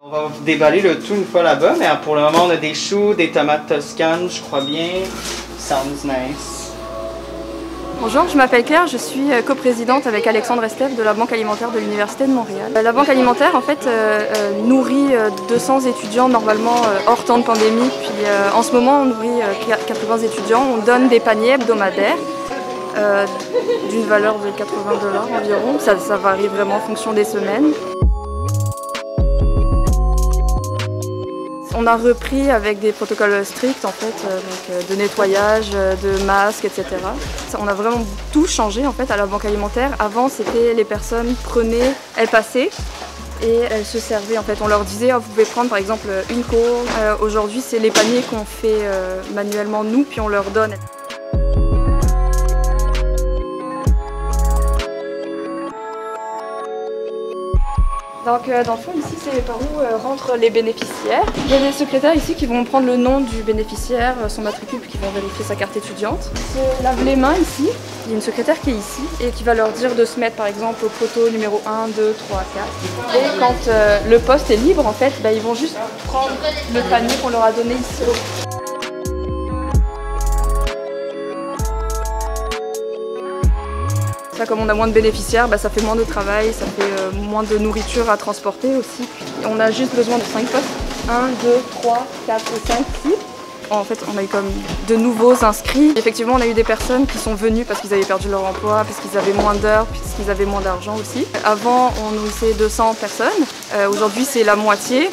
On va déballer le tout une fois là-bas, mais pour le moment on a des choux, des tomates toscanes, je crois bien. Sounds nice. Bonjour, je m'appelle Claire, je suis coprésidente avec Alexandre Estève de la Banque alimentaire de l'Université de Montréal. La Banque alimentaire en fait nourrit 200 étudiants normalement hors temps de pandémie, puis en ce moment on nourrit 80 étudiants, on donne des paniers hebdomadaires d'une valeur de 80 $ environ, ça varie vraiment en fonction des semaines. On a repris avec des protocoles stricts en fait, donc de nettoyage, de masques, etc. On a vraiment tout changé en fait à la banque alimentaire. Avant c'était les personnes prenaient, elles passaient et elles se servaient en fait. On leur disait vous pouvez prendre par exemple une courge. Aujourd'hui c'est les paniers qu'on fait manuellement nous puis on leur donne. Donc dans le fond ici c'est par où rentrent les bénéficiaires. Il y a des secrétaires ici qui vont prendre le nom du bénéficiaire, son matricule, puis qui vont vérifier sa carte étudiante. Ils se lavent les mains ici, il y a une secrétaire qui est ici et qui va leur dire de se mettre par exemple au poteau numéro 1, 2, 3, 4. Et quand le poste est libre en fait, ils vont juste prendre le panier qu'on leur a donné ici. Comme on a moins de bénéficiaires, ça fait moins de travail, ça fait moins de nourriture à transporter aussi. On a juste besoin de 5 postes. 1, 2, 3, 4, 5, 6. En fait, on a eu comme de nouveaux inscrits. Effectivement, on a eu des personnes qui sont venues parce qu'ils avaient perdu leur emploi, parce qu'ils avaient moins d'heures, parce qu'ils avaient moins d'argent aussi. Avant, on nourrissait 200 personnes. Aujourd'hui, c'est la moitié.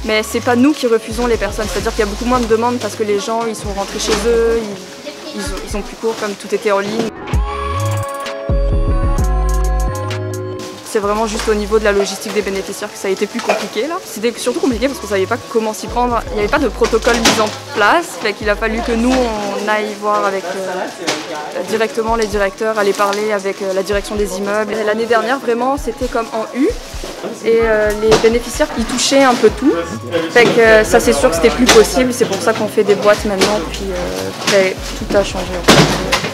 Mais c'est pas nous qui refusons les personnes. C'est-à-dire qu'il y a beaucoup moins de demandes parce que les gens, ils sont rentrés chez eux, ils ont plus cours comme tout était en ligne. C'est vraiment juste au niveau de la logistique des bénéficiaires que ça a été plus compliqué là. C'était surtout compliqué parce qu'on ne savait pas comment s'y prendre. Il n'y avait pas de protocole mis en place, fait qu'il a fallu que nous on aille voir avec directement les directeurs, aller parler avec la direction des immeubles. L'année dernière vraiment c'était comme en U et les bénéficiaires ils touchaient un peu tout. Fait que ça c'est sûr que c'était plus possible, c'est pour ça qu'on fait des boîtes maintenant puis tout a changé en fait.